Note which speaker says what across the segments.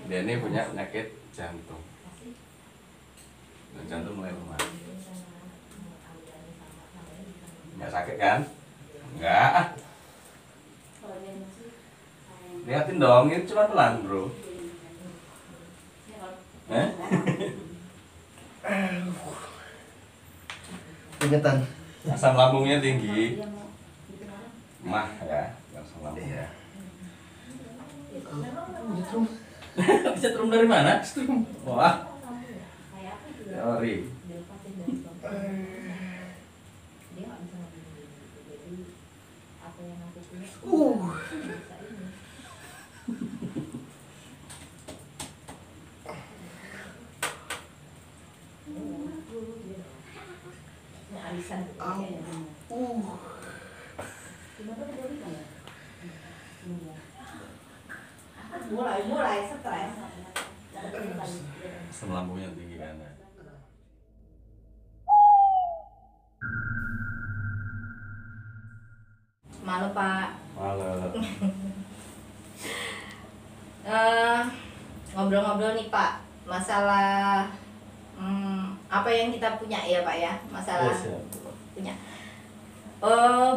Speaker 1: Dia ini punya penyakit jantung. Dan jantung mulai lemah. Nggak sakit kan? Enggak. Lihatin dong, ini cuma pelan bro.
Speaker 2: Ingetan.
Speaker 1: Asam lambungnya tinggi. Mah ya, asam lambung ya. Setrum dari mana? Setrum. Wah. Teori.
Speaker 3: mulai stres.
Speaker 1: Asam lambungnya tinggi kan ya.
Speaker 3: Malu Pak.
Speaker 1: Malah.
Speaker 3: Ngobrol-ngobrol nih Pak, masalah apa yang kita punya ya Pak ya, masalah
Speaker 1: Yes, ya.
Speaker 3: punya.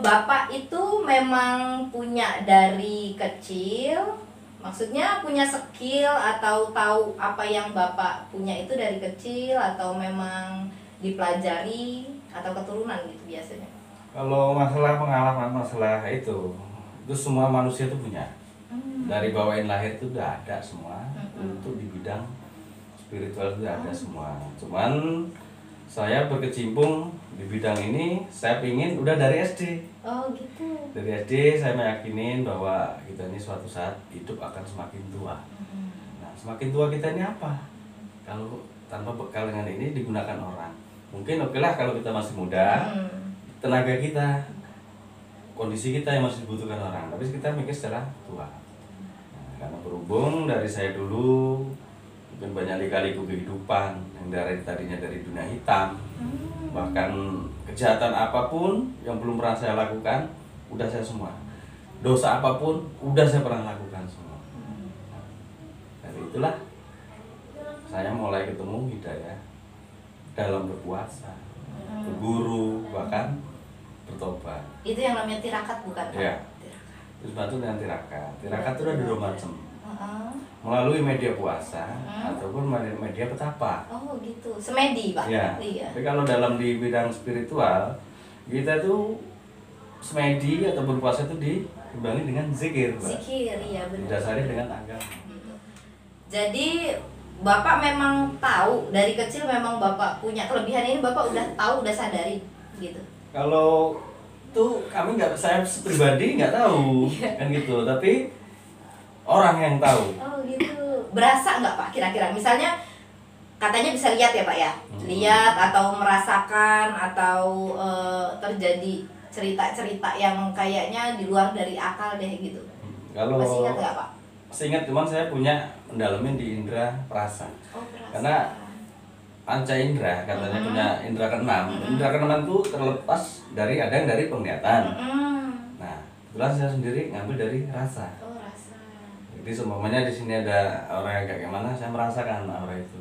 Speaker 3: Bapak itu memang punya dari kecil, maksudnya punya skill atau tahu apa yang Bapak punya itu dari kecil atau memang dipelajari atau keturunan gitu biasanya?
Speaker 1: Kalau masalah pengalaman masalah itu semua manusia itu punya. Dari bawain lahir itu udah ada semua. Untuk di bidang spiritual itu ada semua. Cuman saya berkecimpung di bidang ini, saya pingin udah dari SD.
Speaker 3: Oh gitu.
Speaker 1: Dari SD saya meyakinin bahwa kita ini suatu saat hidup akan semakin tua. Nah, semakin tua kita ini apa? Kalau tanpa bekal dengan ini digunakan orang. Mungkin oke lah kalau kita masih muda, tenaga kita, kondisi kita yang masih dibutuhkan orang. Tapi kita mikir secara tua. Nah, karena berhubung dari saya dulu mungkin banyak lika-liku kehidupan yang tadinya dari dunia hitam, bahkan kejahatan apapun yang belum pernah saya lakukan udah saya semua, dosa apapun udah saya pernah lakukan semua. Dari itulah saya mulai ketemu hidayah dalam berpuasa, berguru, bahkan bertobat.
Speaker 3: Itu yang namanya tirakat bukan Pak?
Speaker 1: Ya. Terus bantu dengan tirakat. Tirakat itu ada dua macam.
Speaker 3: Heeh.
Speaker 1: Melalui media puasa ataupun media petapa.
Speaker 3: Oh gitu, semedi Pak?
Speaker 1: Ya.
Speaker 3: Iya.
Speaker 1: Tapi kalau dalam di bidang spiritual, kita tuh semedi atau berpuasa itu diimbangi dengan zikir, Pak.
Speaker 3: Zikir, iya benar.
Speaker 1: Didasari dengan agama.
Speaker 3: Jadi Bapak memang tahu dari kecil, memang Bapak punya kelebihan ini, Bapak udah tahu, udah sadari gitu.
Speaker 1: Kalau tuh kami nggak, saya pribadi nggak tahu kan gitu, tapi orang yang tahu.
Speaker 3: Oh gitu. Berasa nggak Pak kira-kira? Misalnya katanya bisa lihat ya Pak ya, lihat atau merasakan atau terjadi cerita-cerita yang kayaknya di luar dari akal deh gitu.
Speaker 1: Kalau
Speaker 3: Masih ingat nggak Pak?
Speaker 1: masih ingat, cuman saya punya mendalamin di indera perasa.
Speaker 3: Oh, perasaan.
Speaker 1: Karena panca indera katanya punya indera keenam. Indera keenam itu terlepas dari ada yang dari penglihatan. Nah, kebetulan saya sendiri ngambil dari rasa.
Speaker 3: Oh, rasa.
Speaker 1: Jadi seumpamanya di sini ada orang yang kayak gimana, saya merasakan aura itu.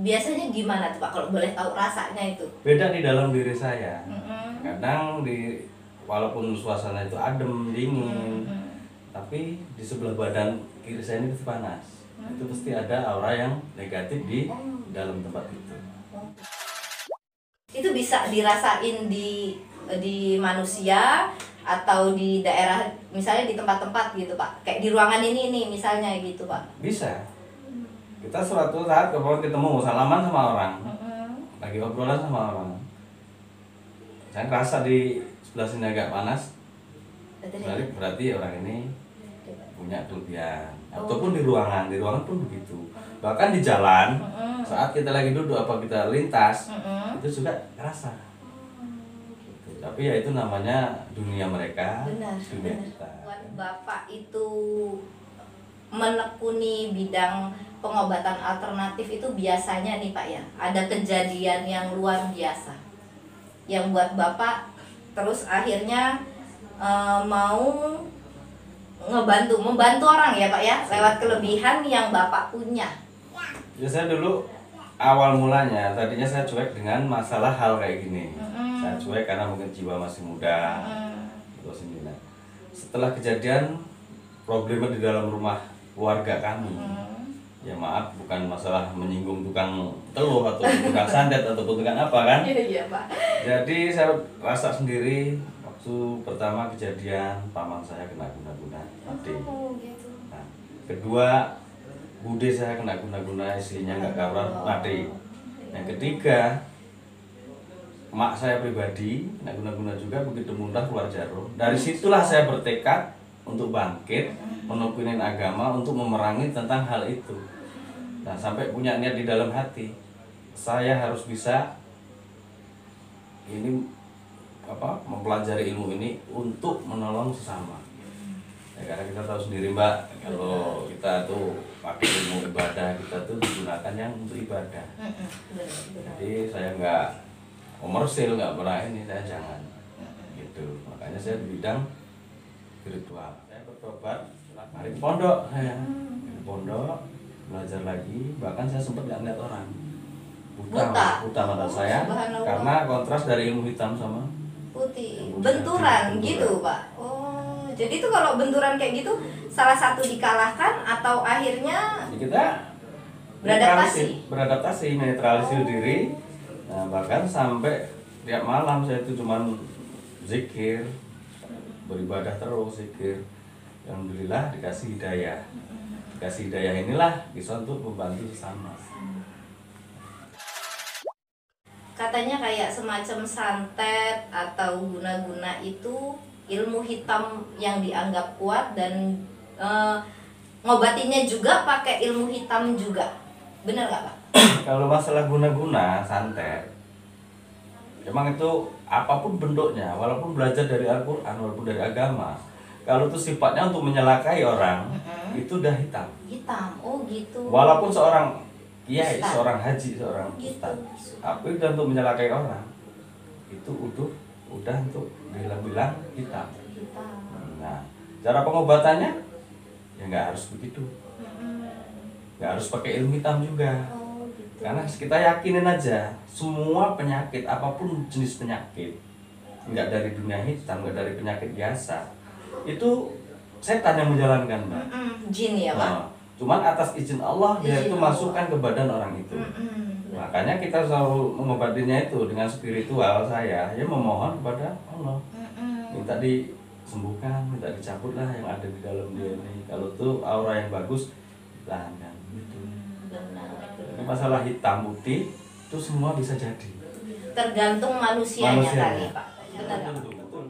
Speaker 3: Biasanya gimana tuh Pak kalau boleh tahu rasanya itu?
Speaker 1: Beda di dalam diri saya. Kadang walaupun suasana itu adem, dingin, tapi di sebelah badan kiri saya ini pasti panas. Itu pasti ada aura yang negatif di dalam tempat itu.
Speaker 3: Itu bisa dirasain di manusia atau di daerah, misalnya di tempat-tempat gitu Pak, kayak di ruangan ini nih misalnya gitu Pak.
Speaker 1: Bisa. Kita suatu saat kalau ketemu salaman sama orang, lagi obrolan sama orang, saya ngerasa di sebelah sini agak panas, berarti orang ini punya kelebihan. Ataupun di ruangan pun begitu. Bahkan di jalan, saat kita lagi duduk apa kita lintas, itu juga terasa. Gitu. Tapi ya itu namanya dunia mereka,
Speaker 3: Benar,
Speaker 1: dunia
Speaker 3: benar.
Speaker 1: kita.
Speaker 3: Buat Bapak itu menekuni bidang pengobatan alternatif itu biasanya nih Pak ya, ada kejadian yang luar biasa yang buat Bapak terus akhirnya mau membantu orang ya Pak ya, lewat kelebihan yang Bapak punya.
Speaker 1: Ya saya dulu awal mulanya tadinya saya cuek dengan masalah hal kayak gini. Saya cuek karena mungkin jiwa masih muda. Terus ini nah. Setelah kejadian problema di dalam rumah keluarga kami. Ya maaf, bukan masalah menyinggung tukang telur atau tukang santet ataupun tukang apa kan.
Speaker 3: Iya Pak.
Speaker 1: Jadi saya rasa sendiri waktu pertama kejadian paman saya kena guna-guna mati.
Speaker 3: Gitu.
Speaker 1: Nah, kedua bude saya kena guna-guna, istrinya nggak karuan mati. Yang ketiga emak saya pribadi kena guna-guna juga, begitu mudah keluar jarum. Dari situlah saya bertekad untuk bangkit, menekunin agama untuk memerangi tentang hal itu. Nah, sampai punya niat di dalam hati, saya harus bisa ini mempelajari ilmu ini untuk menolong sesama. Ya, karena kita tahu sendiri Mbak, kalau kita tuh pakai ilmu ibadah, kita tuh digunakan yang untuk ibadah. Jadi saya nggak komersil, nggak pernah ini, saya jangan gitu. Makanya saya di bidang spiritual. Saya bertobat setelah hari pondok, saya di pondok belajar lagi, bahkan saya sempat nggak ngeliat orang buta mata saya karena kontras dari ilmu hitam sama
Speaker 3: putih, benturan gitu Pak. Oh, jadi itu kalau benturan kayak gitu salah satu dikalahkan atau akhirnya
Speaker 1: kita beradaptasi, menetralisir diri. Nah, bahkan sampai tiap malam saya itu cuman zikir, beribadah terus, zikir. Alhamdulillah dikasih hidayah. Dikasih hidayah inilah bisa untuk membantu sesama.
Speaker 3: Katanya kayak semacam santet atau guna-guna itu ilmu hitam yang dianggap kuat dan ngobatinnya juga pakai ilmu hitam juga. Benar nggak Pak?
Speaker 1: Kalau masalah guna-guna santet, emang itu apapun bentuknya, walaupun belajar dari Al-Quran, walaupun dari agama, kalau itu sifatnya untuk menyelakai orang, itu udah hitam.
Speaker 3: Hitam, oh gitu.
Speaker 1: Walaupun seorang kiai, seorang haji, seorang
Speaker 3: gitu.
Speaker 1: ustaz, tapi udah untuk menyelakai orang, itu udah untuk bilang hitam. Nah, cara pengobatannya ya nggak harus begitu, nggak harus pakai ilmu hitam juga. Gitu. Karena kita yakinin aja, semua penyakit, apapun jenis penyakit, nggak dari dunia hitam, nggak dari penyakit biasa, itu setan yang menjalankan Mbak.
Speaker 3: Jin ya Pak.
Speaker 1: Nah, cuman atas izin Allah dia itu masukkan ke badan orang itu. Makanya kita selalu mengobatinya itu dengan spiritual. Saya ya memohon kepada Allah, minta disembuhkan, minta dicabut lah yang ada di dalam dia ini. Kalau tuh aura yang bagus tahankan gitu. Jadi masalah hitam putih itu semua bisa jadi.
Speaker 3: Tergantung manusianya kali Pak. Benar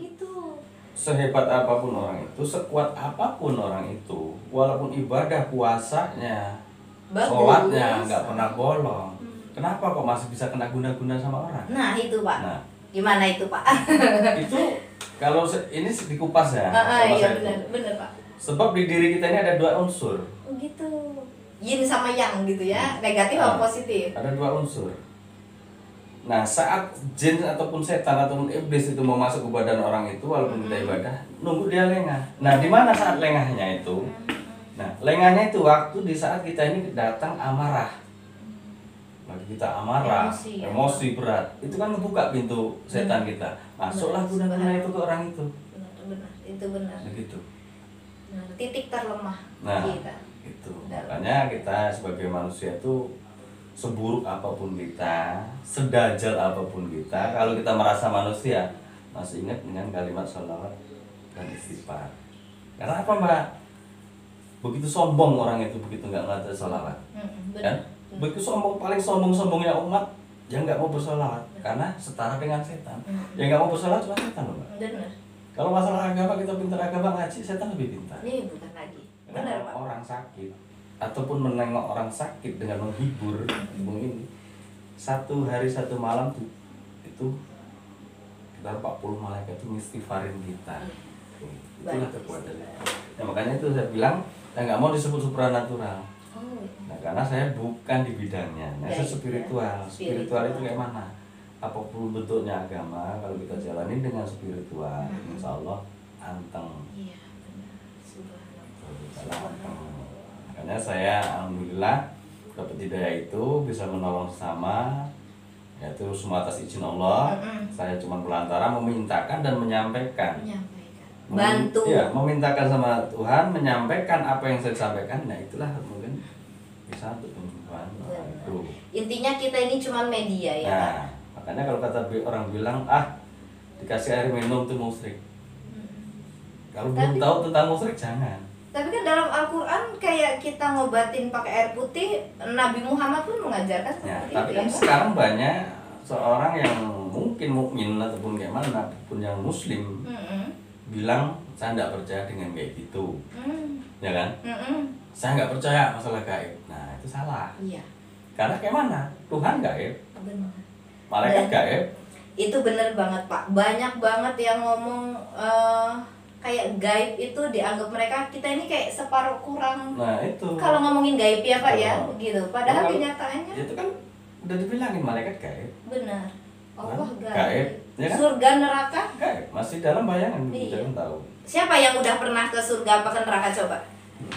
Speaker 3: gitu.
Speaker 1: Sehebat apapun orang itu, sekuat apapun orang itu, walaupun ibadah puasanya, sholatnya nggak pernah bolong, kenapa kok masih bisa kena guna-guna sama orang?
Speaker 3: Nah itu Pak.
Speaker 1: Nah,
Speaker 3: gimana itu Pak?
Speaker 1: Itu kalau ini dikupas ya.
Speaker 3: Iya benar Pak.
Speaker 1: Sebab di diri kita ini ada dua unsur.
Speaker 3: Oh gitu. Yin sama yang gitu ya, negatif atau positif?
Speaker 1: Ada dua unsur. Nah, saat jin ataupun setan ataupun iblis itu mau masuk ke badan orang itu, walaupun kita ibadah, nunggu dia lengah. Nah, di mana saat lengahnya itu? Nah, lengahnya itu waktu di saat kita ini datang amarah. Lagi kita amarah, emosi berat, itu kan ngebuka pintu setan kita. Masuklah guna-guna itu ke orang itu.
Speaker 3: Benar, itu benar.
Speaker 1: Begitu.
Speaker 3: Nah, titik terlemah kita.
Speaker 1: Itu. Makanya kita sebagai manusia itu seburuk apapun kita, sedajal apapun kita, kalau kita merasa manusia, masih ingat dengan kalimat sholawat dan istighfar. Karena apa Mbak? Begitu sombong orang itu, begitu nggak ngeliat sholawat, kan? Begitu sombong, paling sombongnya umat yang nggak mau bersolawat, karena setara dengan setan. Yang nggak mau bersolawat cuma setan loh Mbak.
Speaker 3: Benar.
Speaker 1: Kalau masalah agama, kita pintar agama, ngaji, setan lebih pintar.
Speaker 3: Ini bukan lagi. Benar Pak.
Speaker 1: Orang sakit ataupun menengok orang sakit dengan menghibur ini, satu hari satu malam tuh itu kita 40 malaikat itu istighfarin kita. Itulah kekuatannya. Nah, makanya itu saya bilang saya nggak mau disebut supranatural. Nah, karena saya bukan di bidangnya. Nah, saya spiritual. Spiritual itu kayak mana? Apapun bentuknya agama, kalau kita jalani dengan spiritual, insya Allah anteng.
Speaker 3: Iya, benar.
Speaker 1: Makanya saya alhamdulillah dapat hidayah itu, bisa menolong sesama, yaitu semua atas izin Allah. Saya cuma pelantara memintakan dan menyampaikan.
Speaker 3: Bantu.
Speaker 1: Iya, memintakan sama Tuhan, menyampaikan apa yang saya sampaikan. Nah itulah mungkin bisa untuk penyembuhan itu.
Speaker 3: Intinya kita ini cuma media ya, Pak.
Speaker 1: Nah, makanya kalau kata orang bilang, dikasih air minum tuh musyrik. Kalau belum tahu tentang musyrik jangan.
Speaker 3: Tapi kan dalam Al-Quran kayak kita ngobatin pakai air putih, Nabi Muhammad pun mengajarkan seperti
Speaker 1: tapi
Speaker 3: itu
Speaker 1: kan
Speaker 3: ya,
Speaker 1: sekarang banyak seorang yang mungkin mukmin ataupun kayak mana pun yang muslim bilang saya nggak percaya dengan kayak gitu, ya kan? Saya nggak percaya masalah gaib. Nah itu salah.
Speaker 3: Iya.
Speaker 1: Karena kayak mana? Tuhan gaib,
Speaker 3: Benar.
Speaker 1: malaikat gaib.
Speaker 3: Itu bener banget Pak. Banyak banget yang ngomong kayak gaib itu dianggap mereka kita ini kayak separuh kurang.
Speaker 1: Nah itu.
Speaker 3: Kalau ngomongin gaib ya Pak ya, gitu. Padahal
Speaker 1: Kalau
Speaker 3: kenyataannya
Speaker 1: itu kan udah dibilangin malaikat gaib.
Speaker 3: benar. Allah gaib.
Speaker 1: Gaib, ya kan?
Speaker 3: Surga neraka
Speaker 1: Gaib, masih dalam bayangan,
Speaker 3: Iya.
Speaker 1: jangan tahu.
Speaker 3: siapa yang udah pernah ke surga apa ke neraka coba?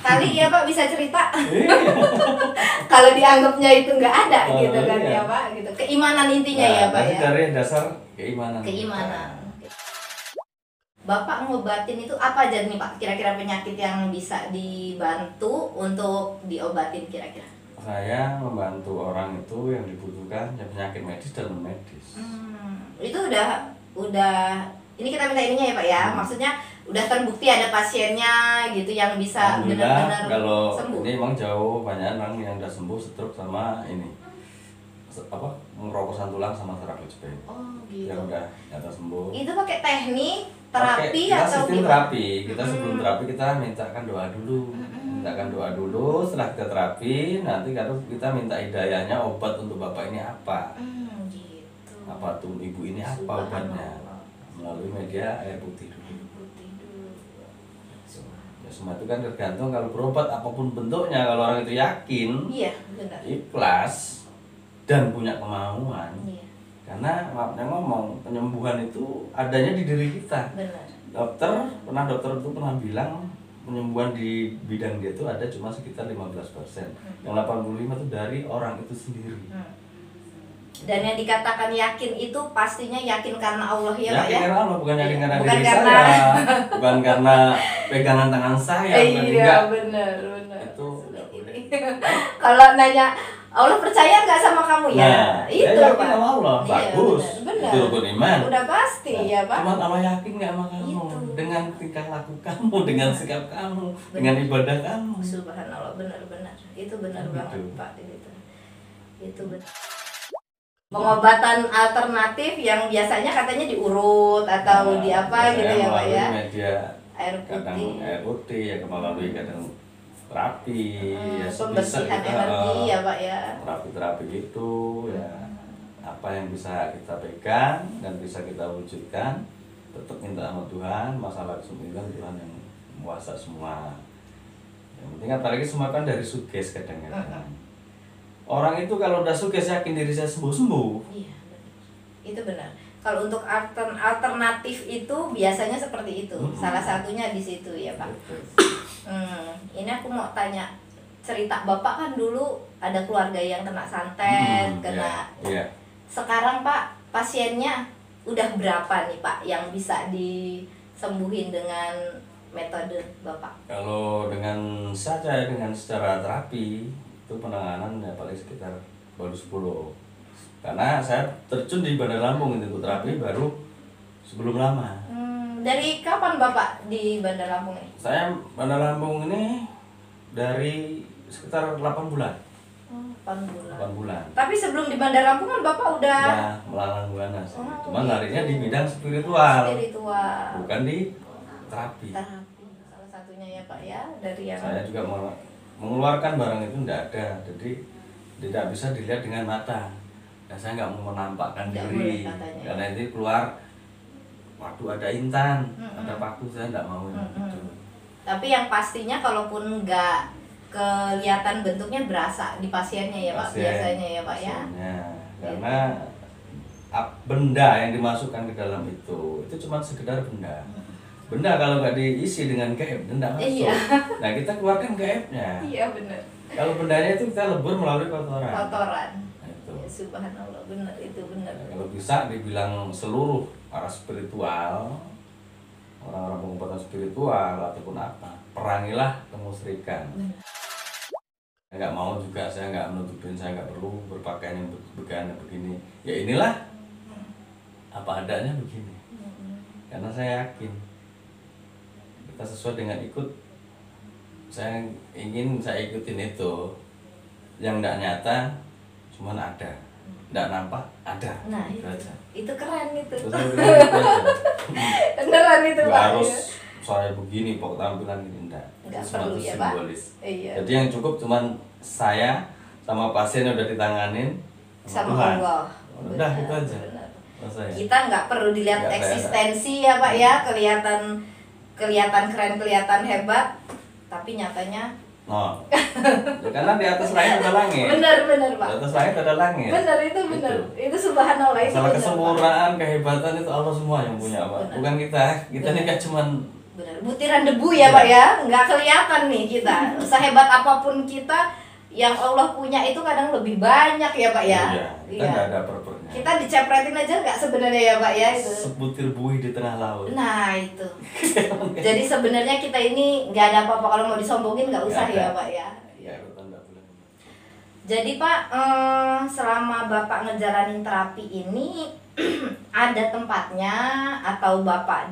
Speaker 3: Kali ya Pak bisa cerita. Kalau dianggapnya itu nggak ada gitu kan
Speaker 1: iya.
Speaker 3: ya Pak, gitu. Keimanan intinya ya Pak ya.
Speaker 1: Dari dasar keimanan.
Speaker 3: Keimanan. Bapak ngobatin itu apa aja nih Pak? Kira-kira penyakit yang bisa dibantu untuk diobatin kira-kira?
Speaker 1: Saya membantu orang itu yang dibutuhkan ya penyakit medis dan non medis.
Speaker 3: Itu udah ini kita minta ininya ya Pak ya. Maksudnya udah terbukti ada pasiennya gitu yang bisa benar-benar
Speaker 1: kalau
Speaker 3: sembuh.
Speaker 1: ini emang jauh banyak orang yang udah sembuh stroke sama ini pengerokosan tulang sama terapi jepit.
Speaker 3: Oh gitu.
Speaker 1: Yang udah nyata sembuh.
Speaker 3: Itu pakai teknik terapi
Speaker 1: kita
Speaker 3: atau
Speaker 1: sistem
Speaker 3: gimana?
Speaker 1: terapi. Kita sebelum terapi kita mintakan doa dulu. Mintakan doa dulu, setelah kita terapi nanti kita minta hidayahnya obat untuk bapak ini apa.
Speaker 3: Gitu.
Speaker 1: Apa tuh ibu ini apa obatnya? Melalui media air putih dulu. Ya semua itu kan tergantung, kalau berobat apapun bentuknya, kalau orang itu yakin,
Speaker 3: Iya, benar.
Speaker 1: ikhlas dan punya kemauan.
Speaker 3: Iya,
Speaker 1: Karena maafnya ngomong, penyembuhan itu adanya di diri kita.
Speaker 3: benar.
Speaker 1: Dokter itu pernah bilang penyembuhan di bidang dia itu ada cuma sekitar 15%. Yang 85 itu dari orang itu sendiri.
Speaker 3: Dan yang dikatakan yakin itu pastinya yakin karena Allah ya Pak
Speaker 1: Yakin
Speaker 3: ya?
Speaker 1: karena Allah, bukan yakin karena
Speaker 3: Bukan
Speaker 1: diri
Speaker 3: karena-
Speaker 1: saya, bukan karena pegangan tangan saya, bukan
Speaker 3: Iya
Speaker 1: enggak.
Speaker 3: benar.
Speaker 1: Itu enggak boleh.
Speaker 3: Kalau nanya Allah percaya nggak sama kamu ya?
Speaker 1: Nah,
Speaker 3: Itu
Speaker 1: saya yakin
Speaker 3: Pak.
Speaker 1: sama Allah,
Speaker 3: Iya,
Speaker 1: bagus.
Speaker 3: benar.
Speaker 1: Itu rukun iman.
Speaker 3: Udah pasti ya Pak.
Speaker 1: Cuma Allah yakin nggak sama kamu
Speaker 3: Itu.
Speaker 1: dengan tingkah laku kamu, dengan sikap kamu, dengan ibadah kamu.
Speaker 3: Subhanallah, benar-benar. Itu benar
Speaker 1: Gitu.
Speaker 3: banget Pak itu benar. Pengobatan alternatif yang biasanya katanya diurut atau di apa
Speaker 1: Saya
Speaker 3: gitu ya Pak
Speaker 1: melalui
Speaker 3: ya?
Speaker 1: media
Speaker 3: Air
Speaker 1: kadang
Speaker 3: putih.
Speaker 1: air putih ya, melalui kadang terapi ya sebisa
Speaker 3: Pembersihan
Speaker 1: kita,
Speaker 3: energi ya Pak ya.
Speaker 1: terapi gitu ya, apa yang bisa kita pegang dan bisa kita wujudkan, tetap minta sama Tuhan. Masalah kesembuhan Tuhan yang menguasai semua. Yang penting apalagi semua kan dari suges kadang-kadang. Orang itu kalau udah suges yakin diri saya sembuh.
Speaker 3: Iya, benar. Itu benar. Kalau untuk alternatif itu biasanya seperti itu. Salah satunya di situ ya Pak. Ini aku mau tanya, cerita Bapak kan dulu ada keluarga yang kena santet, kena.
Speaker 1: Iya.
Speaker 3: Sekarang Pak, pasiennya udah berapa nih Pak yang bisa disembuhin dengan metode Bapak?
Speaker 1: Kalau dengan saja dengan secara terapi itu penanganan ya paling sekitar baru 10. Karena saya terjun di Bandar Lampung itu terapi baru sebelum lama.
Speaker 3: Dari kapan Bapak di Bandar Lampung ini?
Speaker 1: Saya Bandar Lampung ini dari sekitar 8 bulan.
Speaker 3: 8 bulan.
Speaker 1: 8 bulan.
Speaker 3: Tapi sebelum di Bandar Lampung kan Bapak udah
Speaker 1: Nah, melalang buana sih. Cuma
Speaker 3: gitu.
Speaker 1: larinya di bidang spiritual,
Speaker 3: spiritual.
Speaker 1: bukan di terapi.
Speaker 3: Terapi salah satunya ya Pak ya, dari yang
Speaker 1: Saya juga mengeluarkan barang itu tidak ada, jadi tidak bisa dilihat dengan mata. Dan saya nggak mau menampakkan
Speaker 3: Nggak
Speaker 1: diri,
Speaker 3: boleh katanya.
Speaker 1: karena itu keluar waktu ada intan, ada paku, saya nggak mau gitu.
Speaker 3: Tapi yang pastinya kalaupun nggak kelihatan bentuknya berasa di pasiennya ya Pak, biasanya ya Pak ya.
Speaker 1: Pasiennya. Karena benda yang dimasukkan ke dalam itu cuma sekedar benda. Benda kalau nggak diisi dengan gaib, benda masuk.
Speaker 3: Iya.
Speaker 1: Nah kita keluarkan gaibnya.
Speaker 3: Iya benar.
Speaker 1: Kalau bendanya itu kita lebur melalui kotoran.
Speaker 3: Kotoran.
Speaker 1: Nah, itu.
Speaker 3: Ya, subhanallah, benar itu benar.
Speaker 1: Nah, kalau bisa dibilang seluruh arah spiritual, orang-orang pengobatan spiritual ataupun apa, perangilah kemusyrikan. Saya nggak mau juga, saya nggak menutupin, saya nggak perlu berpakaian yang begini. Ya inilah apa adanya begini. Karena saya yakin kita sesuai dengan ikut. Saya ikutin itu. Yang nggak nyata, cuman ada. Nggak nampak, ada.
Speaker 3: Nah
Speaker 1: Gitu aja.
Speaker 3: itu keren itu.
Speaker 1: Terus saya bilang gitu aja.
Speaker 3: Beneran itu
Speaker 1: Nggak
Speaker 3: Pak.
Speaker 1: harus saya begini, pokok tampilan gini, enggak.
Speaker 3: Nggak
Speaker 1: Itu semua
Speaker 3: perlu
Speaker 1: itu
Speaker 3: ya, Pak?
Speaker 1: simbolis.
Speaker 3: Iya.
Speaker 1: Jadi yang cukup cuman saya sama pasien udah ditanganin
Speaker 3: Sama
Speaker 1: Tuhan.
Speaker 3: Allah.
Speaker 1: Udah gitu aja.
Speaker 3: Benar.
Speaker 1: Menurut saya.
Speaker 3: Kita nggak perlu dilihat
Speaker 1: Nggak
Speaker 3: eksistensi ya Pak ya, kelihatan keren, kelihatan hebat, tapi nyatanya
Speaker 1: No. Ya, karena di atas langit ada langit.
Speaker 3: benar Pak.
Speaker 1: Di atas langit ada langit.
Speaker 3: Benar itu benar. Itu subhanallah itu.
Speaker 1: Masalah
Speaker 3: benar,
Speaker 1: kesempurnaan, kehebatan itu Allah semua yang punya, Pak.
Speaker 3: Benar.
Speaker 1: Bukan kita. Kita ini kan cuman
Speaker 3: Pak. Benar. Butiran debu ya Pak ya, nggak kelihatan nih kita. Sehebat apapun kita, yang Allah punya itu kadang lebih banyak ya Pak ya.
Speaker 1: Iya, kita nggak ada perpernya.
Speaker 3: Kita dicepretin aja nggak sebenarnya ya Pak ya itu.
Speaker 1: Sebutir buih di tengah laut.
Speaker 3: Nah itu. Jadi sebenarnya kita ini nggak ada apa-apa, kalau mau disombongin nggak usah
Speaker 1: Nggak ada.
Speaker 3: ya Pak ya.
Speaker 1: Ya, tanda bulan.
Speaker 3: Jadi Pak, selama Bapak ngejalanin terapi ini ada tempatnya atau Bapak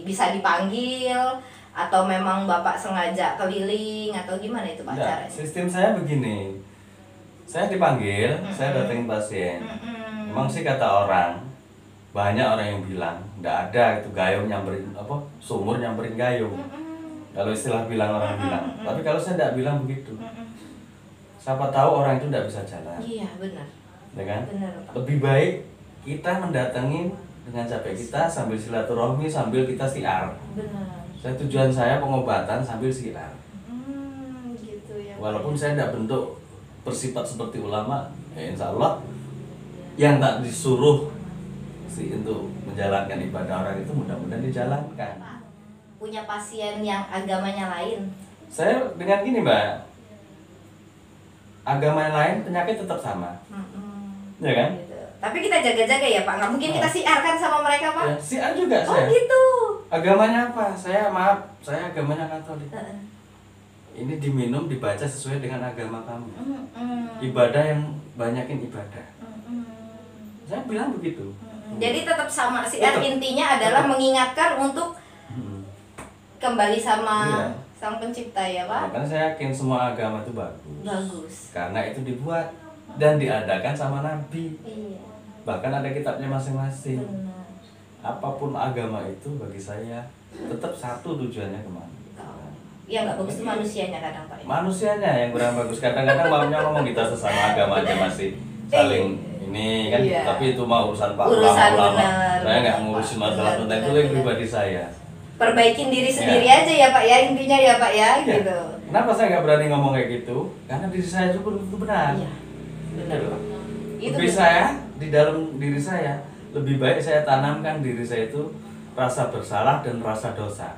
Speaker 3: bisa dipanggil atau memang Bapak sengaja keliling atau gimana itu Pak
Speaker 1: Nggak,
Speaker 3: caranya?
Speaker 1: sistem saya begini. Saya dipanggil, saya datengin pasien. Memang sih kata orang, banyak orang yang bilang nggak ada itu gayung nyamperin apa sumur nyamperin gayung. Kalau istilah bilang orang bilang. Tapi kalau saya nggak bilang begitu. Siapa tahu orang itu nggak bisa jalan,
Speaker 3: Iya benar.
Speaker 1: ya kan?
Speaker 3: Benar Pak.
Speaker 1: Lebih baik kita mendatangi dengan capek kita sambil silaturahmi sambil kita siar.
Speaker 3: Benar.
Speaker 1: Tujuan saya pengobatan sambil siar.
Speaker 3: Gitu ya. Pak,
Speaker 1: Walaupun
Speaker 3: ya.
Speaker 1: saya tidak bentuk bersifat seperti ulama, ya insya Allah yang tak disuruh sih untuk menjalankan ibadah orang itu mudah-mudahan dijalankan.
Speaker 3: Pak, punya pasien yang agamanya lain.
Speaker 1: Saya dengan gini Mbak, agama yang lain penyakit tetap sama, ya kan?
Speaker 3: Gitu. Tapi kita jaga-jaga ya Pak, nggak mungkin kita siarkan sama mereka Pak.
Speaker 1: Ya, siar juga
Speaker 3: Oh
Speaker 1: saya.
Speaker 3: gitu.
Speaker 1: Agamanya apa? Saya agamanya Katolik. Ini diminum dibaca sesuai dengan agama kamu. Ibadah yang banyakin ibadah. Saya bilang begitu.
Speaker 3: Jadi tetap sama siar,
Speaker 1: Tetap.
Speaker 3: intinya adalah mengingatkan untuk kembali sama
Speaker 1: Iya.
Speaker 3: Sang Pencipta ya Pak.
Speaker 1: Karena saya yakin semua agama itu bagus.
Speaker 3: Bagus.
Speaker 1: Karena itu dibuat dan diadakan sama Nabi.
Speaker 3: Iya.
Speaker 1: Bahkan ada kitabnya masing-masing.
Speaker 3: Benar.
Speaker 1: Apapun agama itu bagi saya tetap satu tujuannya kemana.
Speaker 3: Ya nggak bagus itu manusianya kadang Pak. Ya.
Speaker 1: Manusianya yang kurang bagus. Kadang-kadang maunya ngomong kita sesama agama aja masih saling ini kan.
Speaker 3: Iya.
Speaker 1: Tapi itu mau urusan Pak
Speaker 3: Urusan
Speaker 1: ulama.
Speaker 3: benar.
Speaker 1: Saya nggak ngurusin masalah
Speaker 3: Benar,
Speaker 1: tentang itu
Speaker 3: benar,
Speaker 1: yang pribadi saya.
Speaker 3: Perbaikin diri sendiri aja ya Pak ya, intinya ya Pak ya,
Speaker 1: Iya.
Speaker 3: gitu.
Speaker 1: Kenapa saya nggak berani ngomong kayak gitu? Karena diri saya itu belum tentu benar.
Speaker 3: Iya. Benar Pak. Itu
Speaker 1: Lebih
Speaker 3: benar.
Speaker 1: saya di dalam diri saya lebih baik saya tanamkan diri saya itu rasa bersalah dan rasa dosa.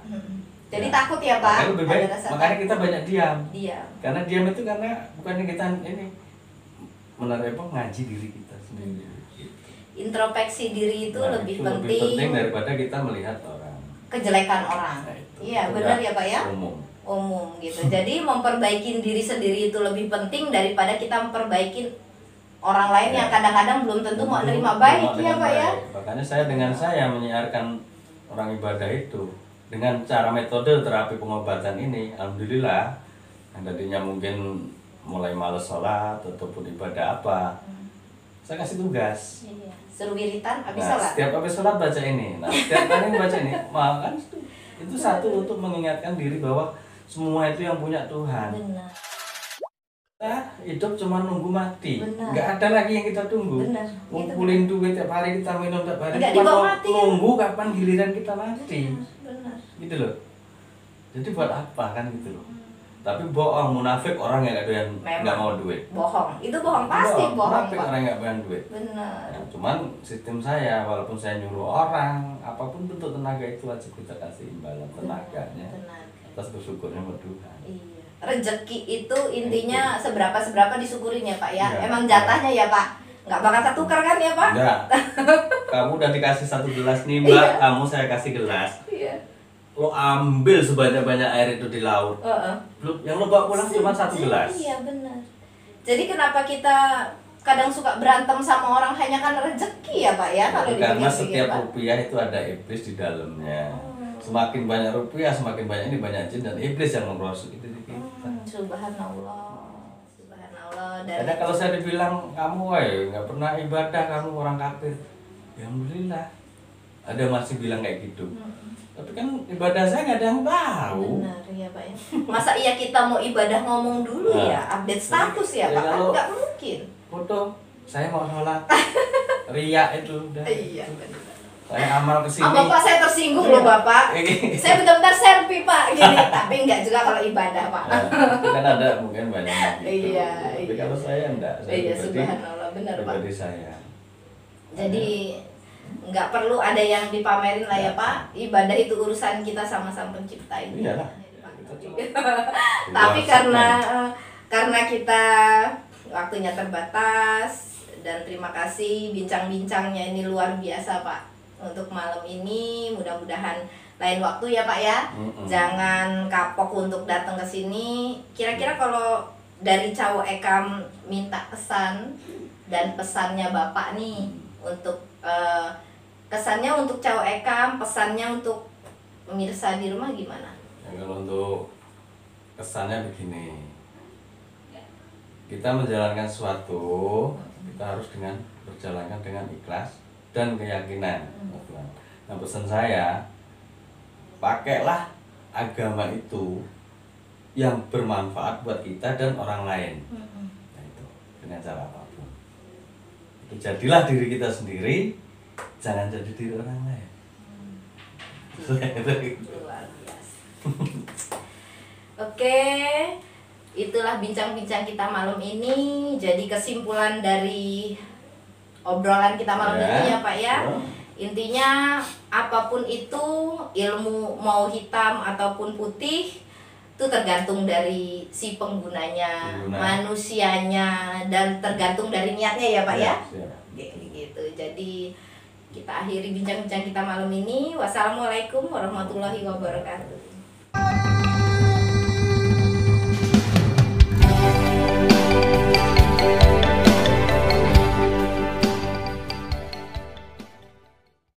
Speaker 3: Jadi
Speaker 1: Ya.
Speaker 3: takut ya Pak.
Speaker 1: Makanya lebih baik,
Speaker 3: ada rasa
Speaker 1: makanya
Speaker 3: takut.
Speaker 1: kita banyak diam.
Speaker 3: Diam.
Speaker 1: Karena diam itu karena bukannya kita ini ngaji diri kita sendiri. Gitu.
Speaker 3: Introspeksi diri itu
Speaker 1: Nah,
Speaker 3: lebih
Speaker 1: itu
Speaker 3: penting,
Speaker 1: lebih penting daripada kita melihat orang.
Speaker 3: kejelekan orang.
Speaker 1: Nah, itu.
Speaker 3: Iya benar ya Pak ya.
Speaker 1: Umum.
Speaker 3: Umum gitu. Jadi memperbaiki diri sendiri itu lebih penting daripada kita memperbaiki orang lain
Speaker 1: Ya.
Speaker 3: yang kadang-kadang belum tentu mau
Speaker 1: Belum
Speaker 3: nerima baik ya
Speaker 1: dengan
Speaker 3: Pak ya.
Speaker 1: baik. Makanya saya dengan saya menyiarkan orang ibadah itu dengan cara metode terapi pengobatan ini, alhamdulillah yang tadinya mungkin mulai males sholat ataupun ibadah apa, saya kasih tugas.
Speaker 3: Iya. Seru wiritan habis
Speaker 1: Nah,
Speaker 3: sholat.
Speaker 1: setiap habis sholat baca ini. Nah, setiap kali baca ini, maka itu satu untuk mengingatkan diri bahwa semua itu yang punya Tuhan.
Speaker 3: Benar.
Speaker 1: Kita hidup cuma nunggu mati.
Speaker 3: Benar.
Speaker 1: Nggak ada lagi yang kita tunggu.
Speaker 3: Benar.
Speaker 1: Ngumpulin duit tiap hari kita minum tiap hari.
Speaker 3: Nggak
Speaker 1: Cuma
Speaker 3: dibawa mati, ya?
Speaker 1: nunggu kapan giliran kita mati.
Speaker 3: Benar.
Speaker 1: Gitu loh. Jadi buat apa kan gitu loh. Tapi bohong, munafik orang yang
Speaker 3: Memang.
Speaker 1: nggak mau duit.
Speaker 3: Bohong, itu bohong pasti bohong
Speaker 1: Munafik
Speaker 3: Pak.
Speaker 1: orang yang nggak mau duit.
Speaker 3: Benar.
Speaker 1: Ya, cuman sistem saya, walaupun saya nyuruh orang, apapun bentuk tenaga itu wajib kita kasih imbalan tenaganya
Speaker 3: Tenaga.
Speaker 1: atas bersyukurnya sama Tuhan.
Speaker 3: Iya. Rezeki itu intinya seberapa disyukurin ya Pak ya.
Speaker 1: Iya.
Speaker 3: Emang jatahnya ya Pak. Nggak bakal ketukar kan ya Pak?
Speaker 1: Enggak. Kamu udah dikasih 1 gelas nih Mbak, kamu saya kasih gelas.
Speaker 3: Iya.
Speaker 1: Lo ambil sebanyak-banyak air itu di laut. Yang lo bawa pulang cuma 1 gelas.
Speaker 3: Iya benar. Jadi kenapa kita kadang suka berantem sama orang hanya karena rezeki ya Pak ya? Kalau
Speaker 1: Karena
Speaker 3: dipikir-pikir,
Speaker 1: setiap
Speaker 3: Pak.
Speaker 1: rupiah itu ada iblis di dalamnya. Semakin banyak rupiah, semakin banyak ini banyak jin dan iblis yang merosot itu di kita.
Speaker 3: Subhanallah. Subhanallah.
Speaker 1: Karena kalau saya dibilang kamu nggak pernah ibadah, kamu orang kafir. Ya alhamdulillah. Ada masih bilang kayak gitu. Tapi kan ibadah saya nggak ada yang tahu.
Speaker 3: Benar ya Pak ya. Masa iya kita mau ibadah ngomong dulu
Speaker 1: Nah.
Speaker 3: ya, update status ya Pak? Kan
Speaker 1: kalau-
Speaker 3: nggak mungkin.
Speaker 1: Foto, saya mau sholat. Riak itu udah.
Speaker 3: Iya benar.
Speaker 1: Saya amal kesini.
Speaker 3: Bapak saya tersinggung loh Bapak. Saya benar-benar selfie Pak gini, tapi nggak juga kalau ibadah Pak.
Speaker 1: Kan ada mungkin banyak yang gitu.
Speaker 3: Iya,
Speaker 1: Tapi
Speaker 3: iya.
Speaker 1: kalau saya enggak, saya
Speaker 3: Iya
Speaker 1: pribadi,
Speaker 3: subhanallah benar Pak.
Speaker 1: pribadi saya.
Speaker 3: Jadi nggak perlu ada yang dipamerin lah ya Pak. Ibadah itu urusan kita sama Sang Pencipta ini.
Speaker 1: Iyalah.
Speaker 3: Tapi
Speaker 1: Luas
Speaker 3: karena kita waktunya terbatas dan terima kasih bincang-bincangnya ini luar biasa Pak untuk malam ini. Mudah-mudahan lain waktu ya Pak ya. Jangan kapok untuk datang ke sini. Kira-kira kalau dari Cawo Ekam minta pesan dan pesannya Bapak nih untuk kesannya untuk Cawo Ekam, pesannya untuk pemirsa di rumah gimana?
Speaker 1: Ya, kalau untuk kesannya begini, kita menjalankan sesuatu, kita harus berjalankan dengan ikhlas dan keyakinan. Nah pesan saya, pakailah agama itu yang bermanfaat buat kita dan orang lain. Nah, itu dengan cara apapun. Itu jadilah diri kita sendiri, jangan jadi diri orang lain.
Speaker 3: Luar biasa. Oke, itulah bincang-bincang kita malam ini. Jadi kesimpulan dari obrolan kita malam ini ya Pak ya. Intinya apapun itu, ilmu mau hitam ataupun putih itu tergantung dari si penggunanya, manusianya, dan tergantung dari niatnya ya Pak ya. Gitu. Jadi kita akhiri bincang-bincang kita malam ini. Wassalamualaikum warahmatullahi wabarakatuh.